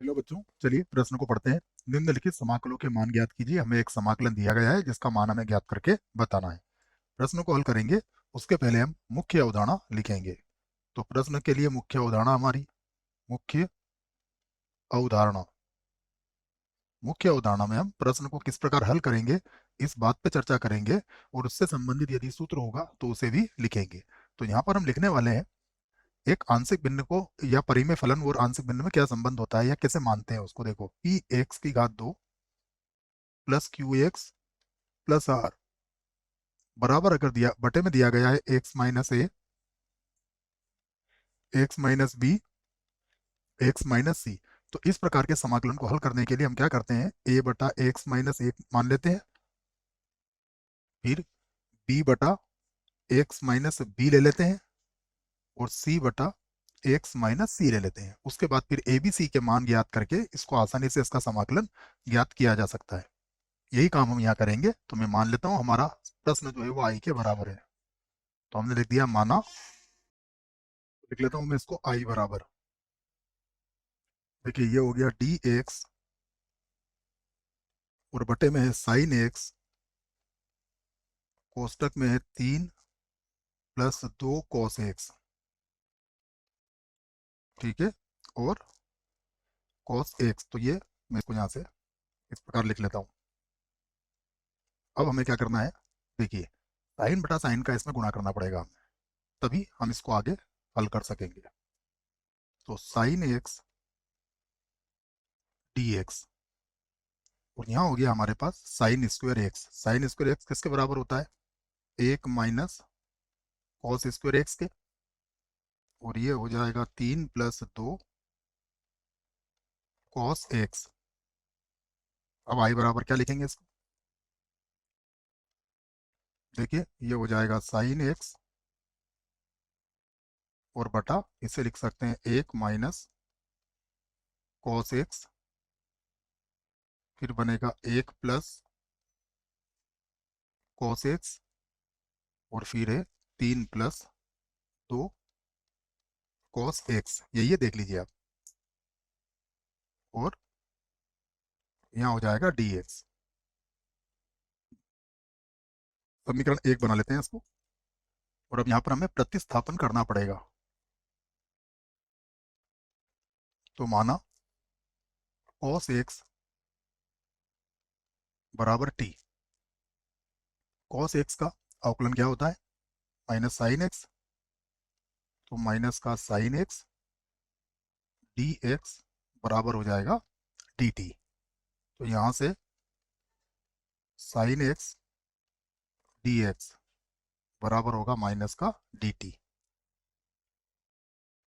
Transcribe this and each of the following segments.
Hello बच्चों, चलिए प्रश्न को पढ़ते हैं। निम्नलिखित समाकलों के मान ज्ञात कीजिए। हमें एक समाकलन दिया गया है जिसका मान हमें ज्ञात करके बताना है। प्रश्न को हल करेंगे उसके पहले हम मुख्य अवधारणा लिखेंगे। तो प्रश्न के लिए मुख्य अवधारणा हमारी मुख्य अवधारणा मुख्य अवधारणा में हम प्रश्न को किस प्रकार हल करेंगे इस बात पे चर्चा करेंगे, और उससे संबंधित यदि सूत्र होगा तो उसे भी लिखेंगे। तो यहाँ पर हम लिखने वाले हैं एक आंशिक भिन्न को या परिमेय फलन और आंशिक भिन्न में क्या संबंध होता है या कैसे मानते हैं उसको। देखो, पी एक्स की घात 2 plus q x plus r बराबर अगर दिया बटे में दिया गया है x minus a, x minus b, x minus c, तो इस प्रकार के समाकलन को हल करने के लिए हम क्या करते हैं, ए बटा एक्स माइनस एक मान लेते हैं, फिर बी बटा एक्स माइनस बी ले लेते हैं, और सी बटा एक्स माइनस सी ले लेते हैं। उसके बाद फिर ए बी सी के मान ज्ञात करके इसको आसानी से इसका समाकलन ज्ञात किया जा सकता है। यही काम हम यहाँ करेंगे। तो मैं मान लेता हूँ हमारा प्रश्न जो है वो आई के बराबर है। तो हमने लिख दिया माना, लिख लेता हूँ मैं इसको आई बराबर। देखिए, ये हो गया डी एक्स और बटे में है साइन एक्स, कोष्टक में है 3 + 2 कॉस एक्स। ठीक है, और कॉस एक्स, तो ये मैं इसको यहाँ से इस प्रकार लिख लेता हूँ। अब हमें क्या करना है, देखिए, साइन बटा साइन का इसमें गुणा करना पड़ेगा हमें, तभी हम इसको आगे हल कर सकेंगे। तो साइन एक्स डी एक्स, और यहाँ हो गया हमारे पास sine square x. Sine square x किसके बराबर होता है, 1 - cos² एक्स के, और ये हो जाएगा 3 + 2 कॉस एक्स। अब आई बराबर क्या लिखेंगे इसको, देखिए ये हो जाएगा साइन एक्स, और बटा इसे लिख सकते हैं 1 - cos एक्स, फिर बनेगा 1 + cos एक्स, और फिर है 3 + 2 कॉस एक्स। यही है, देख लीजिए आप, और यहाँ हो जाएगा डी एक्स। समीकरण 1 बना लेते हैं इसको, और अब यहाँ पर हमें प्रतिस्थापन करना पड़ेगा। तो माना कॉस एक्स बराबर टी। कॉस एक्स का अवकलन क्या होता है, माइनस साइन एक्स, तो माइनस का साइन एक्स डी एक्स बराबर हो जाएगा डी टी। तो यहाँ से साइन एक्स डी एक्स बराबर होगा माइनस का डी टी।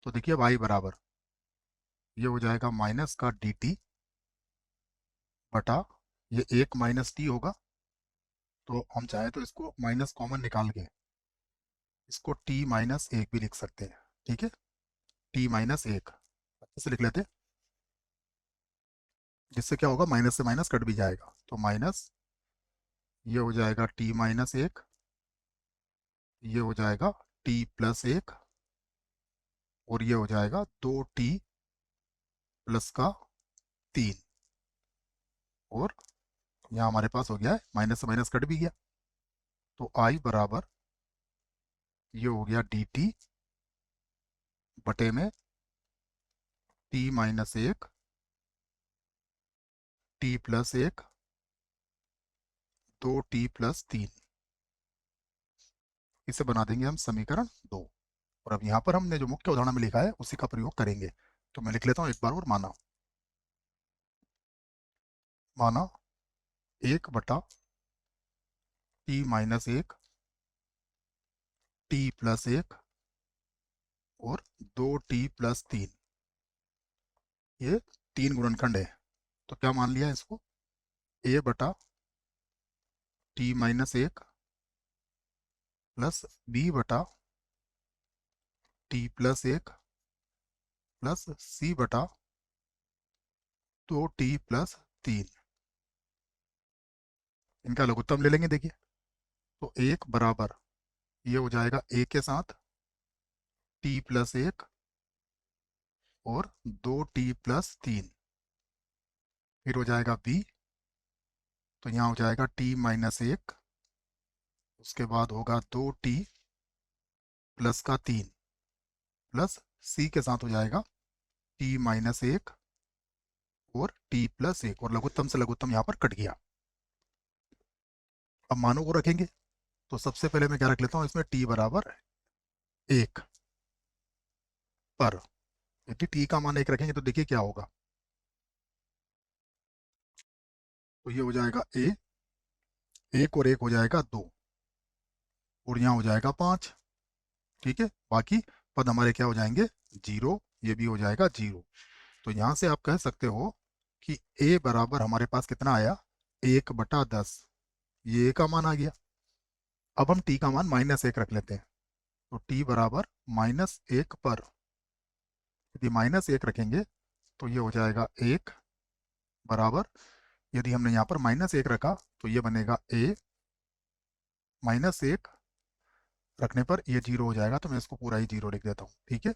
तो देखिए अब आई बराबर, ये हो जाएगा माइनस का डी टी बटा, ये 1 - टी होगा, तो हम चाहे तो इसको माइनस कॉमन निकाल के इसको t - 1 भी लिख सकते हैं। ठीक है, t - 1 अच्छे से लिख लेते हैं, जिससे क्या होगा, माइनस से माइनस कट भी जाएगा। तो माइनस, ये हो जाएगा t - 1, ये हो जाएगा t + 1, और ये हो जाएगा 2t + 3, और यहाँ हमारे पास हो गया है माइनस से माइनस कट भी गया। तो आई बराबर, ये हो गया डी टी बटे में t - 1 t + 1 2t + 3। इसे बना देंगे हम समीकरण 2, और अब यहाँ पर हमने जो मुख्य उदाहरण में लिखा है उसी का प्रयोग करेंगे। तो मैं लिख लेता हूँ एक बार और, माना माना 1/t - 1 t + 1 और 2t + 3, ये 3 गुणनखंड है। तो क्या मान लिया इसको, a/t - 1 plus b/t + 1 plus c/2t + 3। इनका लघुत्तम ले लेंगे। देखिए, तो 1 बराबर, ये हो जाएगा a के साथ t + 1 और 2t + 3, फिर हो जाएगा बी, तो यहाँ हो जाएगा टी माइनस एक, उसके बाद होगा 2t प्लस का 3 प्लस सी के साथ हो जाएगा टी माइनस एक और टी प्लस एक, और लघुत्तम से लघुत्तम यहाँ पर कट गया। अब मानों को रखेंगे, तो सबसे पहले मैं क्या रख लेता हूँ इसमें, टी बराबर एक पर, यदि टी का मान एक रखेंगे तो देखिए क्या होगा, तो ये हो जाएगा ए, एक और एक हो जाएगा दो, और यहाँ हो जाएगा पाँच। ठीक है, बाकी पद हमारे क्या हो जाएंगे, जीरो, ये भी हो जाएगा जीरो। तो यहाँ से आप कह सकते हो कि ए बराबर हमारे पास कितना आया, 1/10, ये ए का मान आ गया। अब हम टी का मान माइनस एक रख लेते हैं, तो टी बराबर माइनस एक पर, यदि माइनस एक रखेंगे तो ये हो जाएगा एक बराबर, यदि हमने यहाँ पर माइनस एक रखा तो ये बनेगा ए, माइनस एक रखने पर ये जीरो हो जाएगा, तो मैं इसको पूरा ही जीरो लिख देता हूँ। ठीक है,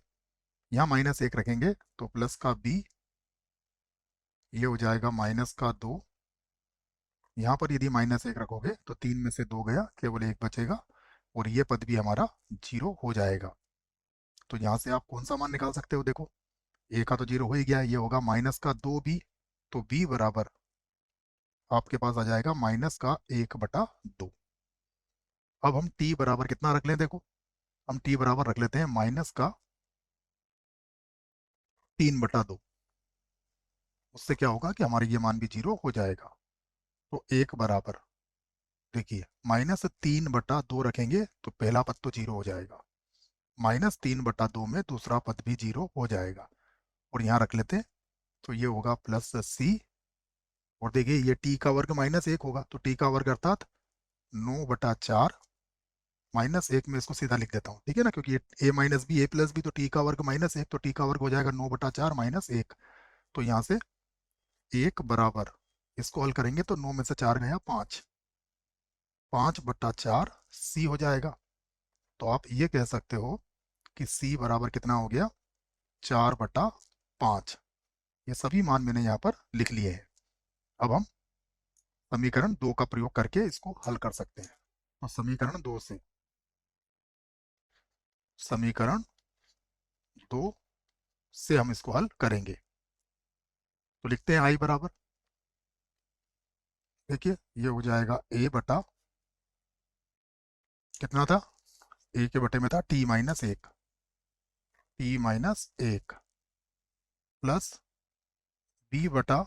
यहाँ माइनस एक रखेंगे तो प्लस का बी, ये हो जाएगा माइनस का दो, यहाँ पर यदि माइनस एक रखोगे तो तीन में से दो गया, केवल एक बचेगा, और ये पद भी हमारा जीरो हो जाएगा। तो यहाँ से आप कौन सा मान निकाल सकते हो, देखो ए का तो जीरो हो ही गया, ये होगा माइनस का दो बी, तो बी बराबर आपके पास आ जाएगा माइनस का 1/2। अब हम टी बराबर कितना रख लें, देखो हम टी बराबर रख लेते हैं माइनस का 3/2, उससे क्या होगा कि हमारे ये मान भी जीरो हो जाएगा। तो एक बराबर, देखिए -3/2 रखेंगे तो पहला पद तो जीरो हो जाएगा, -3/2 में दूसरा पद भी जीरो हो जाएगा, और यहाँ रख लेते हैं, तो ये होगा प्लस सी, और देखिए ये टी का वर्ग माइनस एक होगा, तो टी का वर्ग अर्थात 9/4, माइनस एक में इसको सीधा लिख देता हूँ, ठीक है ना, क्योंकि ये ए माइनस बी ए प्लस बी, तो टी का वर्ग माइनस एक, तो टी का वर्ग हो जाएगा 9/4 माइनस एक, तो यहाँ से एक बराबर, इसको हल करेंगे तो 9 में से 4 गया 5, 5/4 सी हो जाएगा। तो आप ये कह सकते हो कि सी बराबर कितना हो गया, 4/5। ये सभी मान मैंने यहाँ पर लिख लिए हैं। अब हम समीकरण दो का प्रयोग करके इसको हल कर सकते हैं। तो समीकरण दो से, समीकरण दो से हम इसको हल करेंगे, तो लिखते हैं आई बराबर, देखिए ये हो जाएगा ए बटा, कितना था, ए के बटे में था टी माइनस एक, टी माइनस एक प्लस बी बटा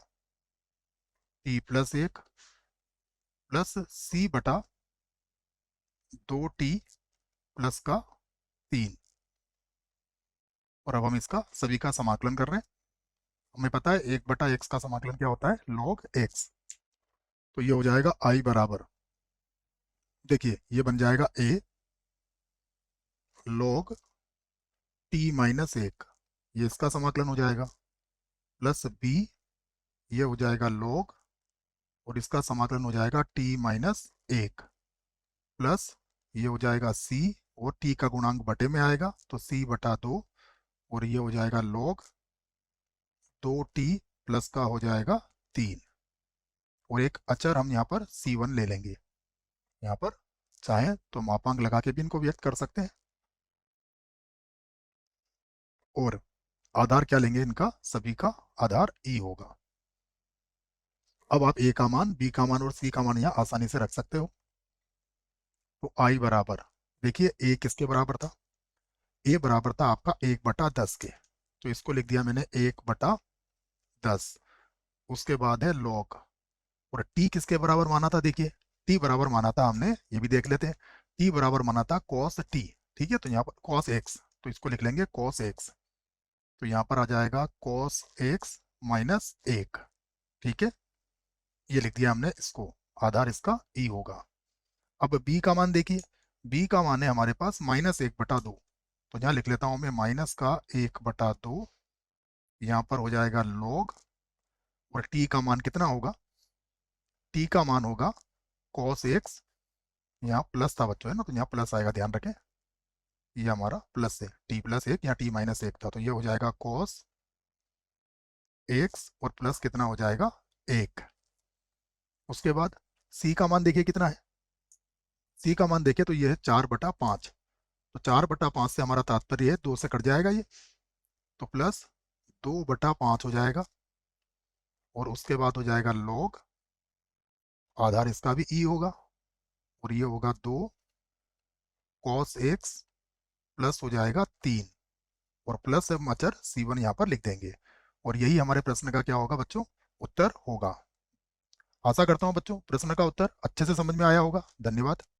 टी प्लस एक प्लस सी बटा 2t प्लस का 3, और अब हम इसका सभी का समाकलन कर रहे हैं। हमें पता है 1/x का समाकलन क्या होता है, log x। तो ये हो जाएगा i बराबर, देखिए ये बन जाएगा a log t माइनस एक, ये इसका समाकलन हो जाएगा, प्लस b, ये हो जाएगा log, और इसका समाकलन हो जाएगा t माइनस एक, प्लस ये हो जाएगा c, और t का गुणांक बटे में आएगा तो c बटा दो, और ये हो जाएगा log 2t प्लस का हो जाएगा 3, और एक अचर हम यहाँ पर c1 ले लेंगे, यहाँ पर चाहे तो मापांक लगा के भी इनको व्यक्त कर सकते हैं, और आधार क्या लेंगे इनका, सभी का आधार e होगा। अब आप a का मान, b का मान और c का मान यहाँ आसानी से रख सकते हो। तो i बराबर, देखिए a किसके बराबर था, a बराबर था आपका 1/10 के, तो इसको लिख दिया मैंने 1/10। उसके बाद है log, और t किसके बराबर माना था, देखिए t बराबर माना था हमने, ये भी देख लेते हैं, t बराबर माना था cos t, ठीक है, तो यहाँ पर cos x, तो इसको लिख लेंगे cos x, तो यहाँ पर आ जाएगा cos x माइनस एक, ठीक है, ये लिख दिया हमने इसको, आधार इसका e होगा। अब b का मान देखिए, b का मान है हमारे पास -1/2, तो यहाँ लिख लेता हूँ मैं माइनस का 1/2, यहाँ पर हो जाएगा log, और t का मान कितना होगा, t का मान होगा cos x, यहाँ प्लस था बच्चों है ना, तो यहाँ प्लस आएगा, ध्यान रखें, ये हमारा प्लस है, t प्लस एक, यहाँ t माइनस एक था, तो ये हो जाएगा cos x, और प्लस कितना हो जाएगा 1। उसके बाद सी का मान देखिए कितना है। सी का मान देखिए तो ये है 4/5। तो 4/5 से हमारा तात्पर्य है 2 से कट जाएगा ये, तो प्लस 2/5 हो जाएगा। और उसके बाद हो जाएगा log, आधार इसका भी ई होगा, और ये होगा 2 cos x प्लस हो जाएगा 3, और प्लस हम अचर C1 यहाँ पर लिख देंगे। और यही हमारे प्रश्न का क्या होगा बच्चों, उत्तर होगा। आशा करता हूँ बच्चों प्रश्न का उत्तर अच्छे से समझ में आया होगा। धन्यवाद।